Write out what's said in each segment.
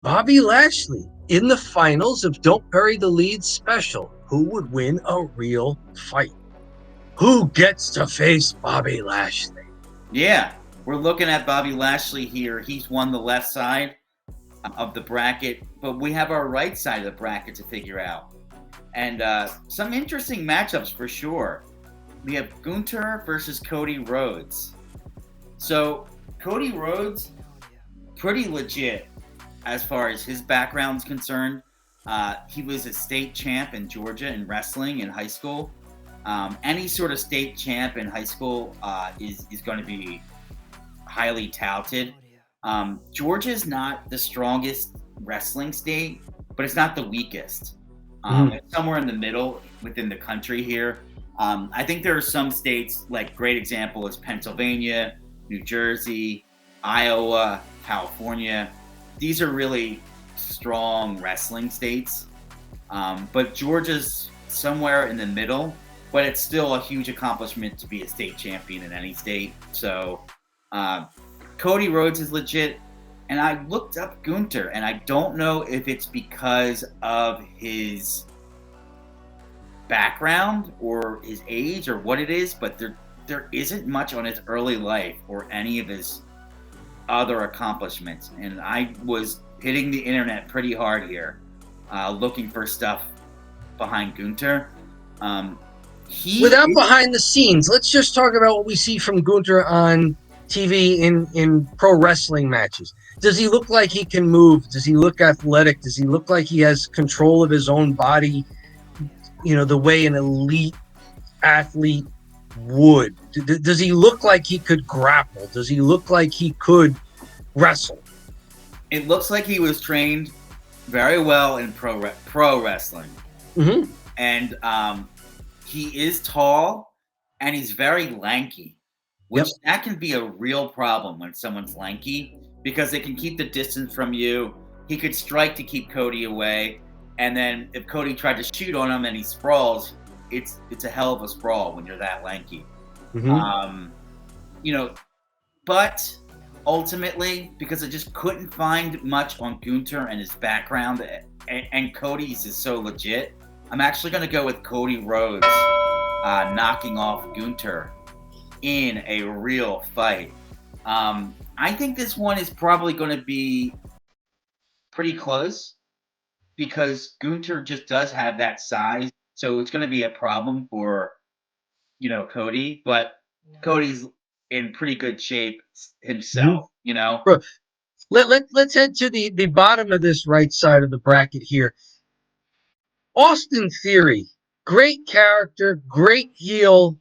Bobby Lashley in the finals of Don't Bury the Lead special. Who would win a real fight? Who gets to face Bobby Lashley? Yeah, we're looking at Bobby Lashley here. He's won the left side of the bracket, but we have our right side of the bracket to figure out. And some interesting matchups for sure. We have Gunther versus Cody Rhodes. So Cody Rhodes, pretty legit as far as his background's concerned. He was a state champ in Georgia in wrestling in high school. Any sort of state champ in high school is going to be highly touted. Georgia is not the strongest wrestling state, but it's not the weakest. It's somewhere in the middle within the country here. I think there are some states, like great example is Pennsylvania, New Jersey, Iowa, California. These are really strong wrestling states. But Georgia's somewhere in the middle, but it's still a huge accomplishment to be a state champion in any state. So Cody Rhodes is legit. And I looked up Gunther, and I don't know if it's because of his background or his age or what it is, but there isn't much on his early life or any of his other accomplishments. And I was hitting the internet pretty hard here, looking for stuff behind Gunther. Without behind the scenes, let's just talk about what we see from Gunther on TV in pro wrestling matches. Does he look like he can move? Does he look athletic? Does he look like he has control of his own body? You know, the way an elite athlete would. Does he look like he could grapple? Does he look like he could wrestle? It looks like he was trained very well in pro wrestling. Mm-hmm. And he is tall and he's very lanky, which that can be a real problem when someone's lanky, because they can keep the distance from you. He could strike to keep Cody away. And then if Cody tried to shoot on him and he sprawls, it's a hell of a sprawl when you're that lanky. Mm-hmm. But ultimately, because I just couldn't find much on Gunther and his background, and Cody's is so legit, I'm actually going to go with Cody Rhodes knocking off Gunther in a real fight. I think this one is probably going to be pretty close because Gunther just does have that size. So it's going to be a problem for, Cody. But Cody's in pretty good shape himself, Bro, let's head to the bottom of this right side of the bracket here. Austin Theory, great character, great heel,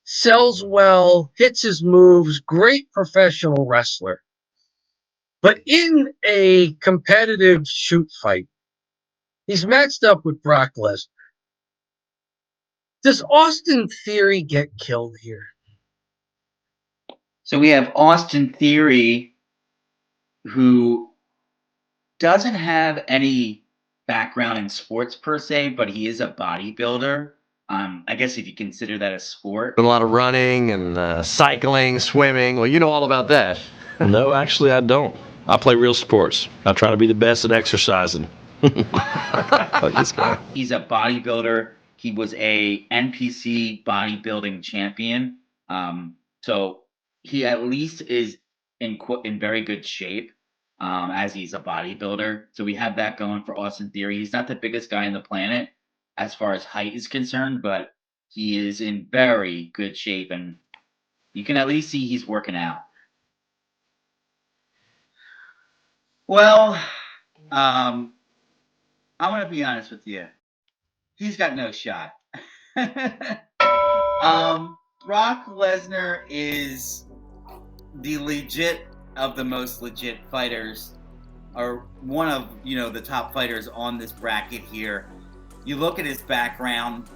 sells well, hits his moves, great professional wrestler. But in a competitive shoot fight, he's matched up with Brock Lesnar. Does Austin Theory get killed here? So we have Austin Theory, who doesn't have any background in sports per se, but he is a bodybuilder. I guess if you consider that a sport. A lot of running and cycling, swimming. Well, you know all about that. No, actually, I don't. I play real sports. I try to be the best at exercising. He's a bodybuilder. He was a NPC bodybuilding champion. So he at least is in very good shape as he's a bodybuilder. So we have that going for Austin Theory. He's not the biggest guy on the planet as far as height is concerned, but he is in very good shape, and you can at least see he's working out. Well, I'm going to be honest with you. He's got no shot. Brock Lesnar is the legit of the most legit fighters, or one of, the top fighters on this bracket here. You look at his background,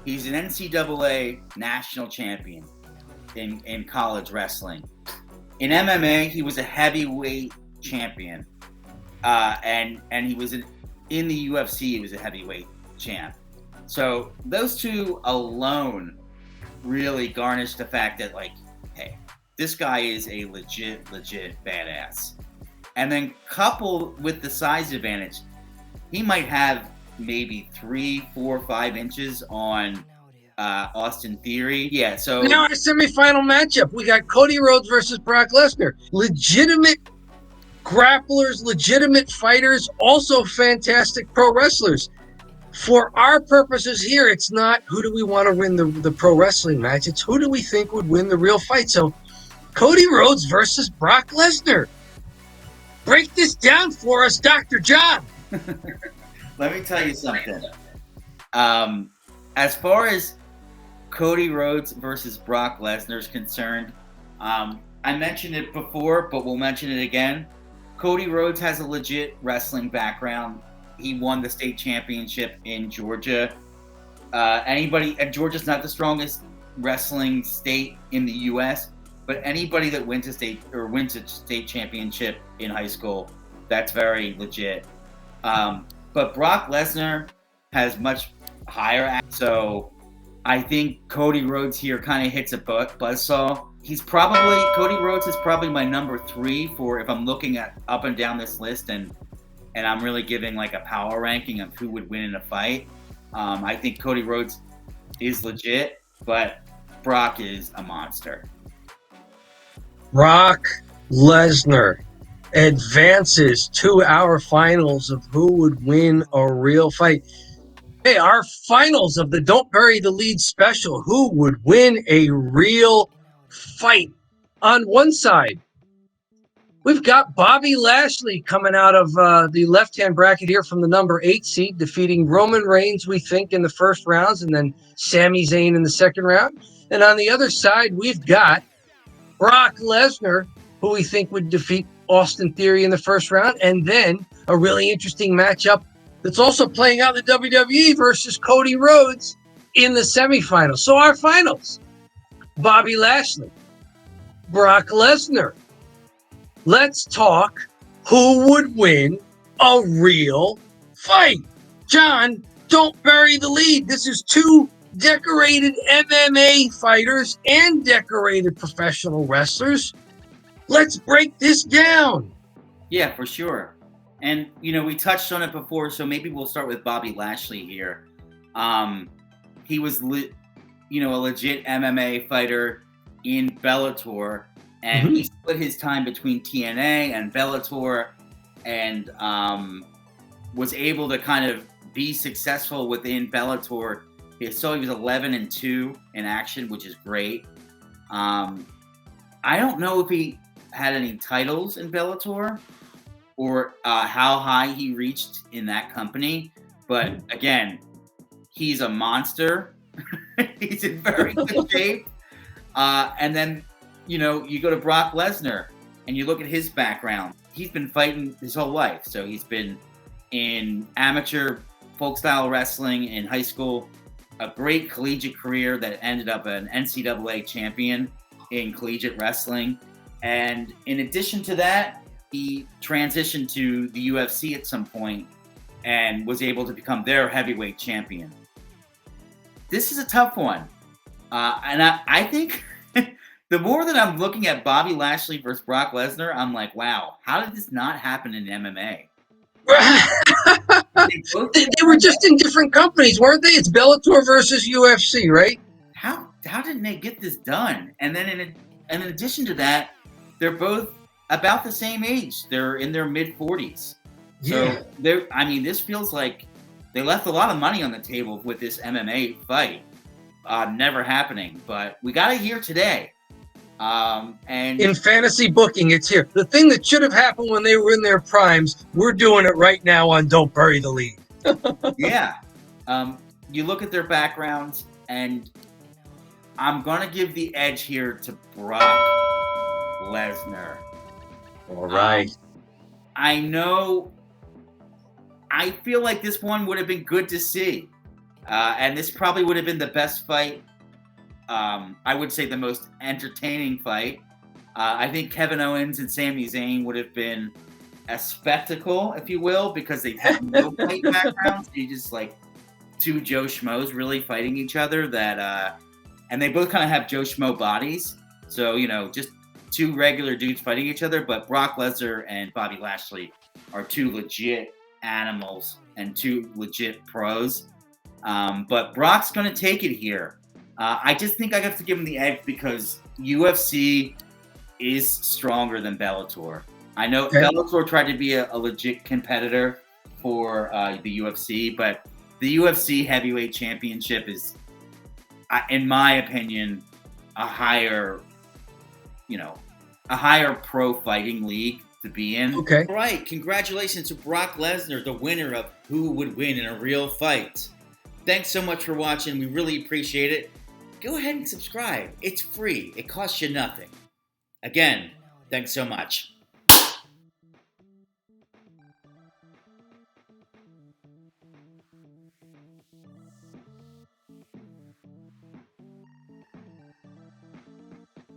he's an NCAA national champion in college wrestling. In MMA, he was a heavyweight champion. And he was in the UFC, he was a heavyweight champ. So those two alone really garnish the fact that, hey, this guy is a legit badass. And then coupled with the size advantage, he might have maybe 3, 4, 5 inches on Austin Theory. Yeah, so now our semifinal matchup, we got Cody Rhodes versus Brock Lesnar. Legitimate grapplers, legitimate fighters, also fantastic pro wrestlers. For our purposes here, it's not who do we want to win the pro wrestling match. It's who do we think would win the real fight. So Cody Rhodes versus Brock Lesnar. Break this down for us, Dr. John. Let me tell you something. As far as Cody Rhodes versus Brock Lesnar is concerned, I mentioned it before, but we'll mention it again. Cody Rhodes has a legit wrestling background. He won the state championship in Georgia. Georgia's not the strongest wrestling state in the U.S., but anybody that wins a state championship in high school, that's very legit. But Brock Lesnar has much higher, so I think Cody Rhodes here kind of hits a buzzsaw. Cody Rhodes is probably my number 3 for if I'm looking at up and down this list and I'm really giving like a power ranking of who would win in a fight. I think Cody Rhodes is legit, but Brock is a monster. Brock Lesnar advances to our finals of who would win a real fight. Hey, our finals of the Don't Bury the Lead special, who would win a real fight? On one side, we've got Bobby Lashley coming out of the left-hand bracket here from the number 8 seed, defeating Roman Reigns, we think, in the first rounds, and then Sami Zayn in the second round. And on the other side, we've got Brock Lesnar, who we think would defeat Austin Theory in the first round, and then a really interesting matchup that's also playing out in the WWE versus Cody Rhodes in the semifinals. So our finals, Bobby Lashley, Brock Lesnar. Let's talk who would win a real fight. John, don't bury the lead. This is 2 decorated MMA fighters and decorated professional wrestlers. Let's break this down. Yeah, for sure. And, we touched on it before, so maybe we'll start with Bobby Lashley here. He was, a legit MMA fighter in Bellator, and he split his time between TNA and Bellator and was able to kind of be successful within Bellator. So he was 11-2 in action, which is great. I don't know if he had any titles in Bellator or how high he reached in that company. But again, he's a monster. He's in very good shape. And then, you go to Brock Lesnar and you look at his background. He's been fighting his whole life. So he's been in amateur folk style wrestling in high school, a great collegiate career that ended up an NCAA champion in collegiate wrestling. And in addition to that, he transitioned to the UFC at some point and was able to become their heavyweight champion. This is a tough one. And I think the more that I'm looking at Bobby Lashley versus Brock Lesnar, I'm like, wow, how did this not happen in MMA? They were just in different companies, weren't they? It's Bellator versus UFC, right? How didn't they get this done? And then in addition to that, they're both about the same age. They're in their mid-40s. So this feels like they left a lot of money on the table with this MMA fight. Never happening, but we got it here today. And in fantasy booking, it's here. The thing that should have happened when they were in their primes, we're doing it right now on Don't Bury the Lead. Yeah. You look at their backgrounds, and I'm going to give the edge here to Brock Lesnar. All right. I feel like this one would have been good to see. And this probably would have been the best fight. I would say the most entertaining fight. I think Kevin Owens and Sami Zayn would have been a spectacle, if you will, because they have no fight backgrounds. You just like 2 Joe Schmoes really fighting each other and they both kind of have Joe Schmo bodies. So, just two regular dudes fighting each other, but Brock Lesnar and Bobby Lashley are two legit animals and two legit pros. But Brock's going to take it here. I just think I have to give him the edge because UFC is stronger than Bellator. I know Bellator tried to be a legit competitor for the UFC, but the UFC heavyweight championship is, in my opinion, a higher pro fighting league to be in. Okay. All right, congratulations to Brock Lesnar, the winner of Who Would Win in a Real Fight. Thanks so much for watching. We really appreciate it. Go ahead and subscribe. It's free. It costs you nothing. Again, thanks so much.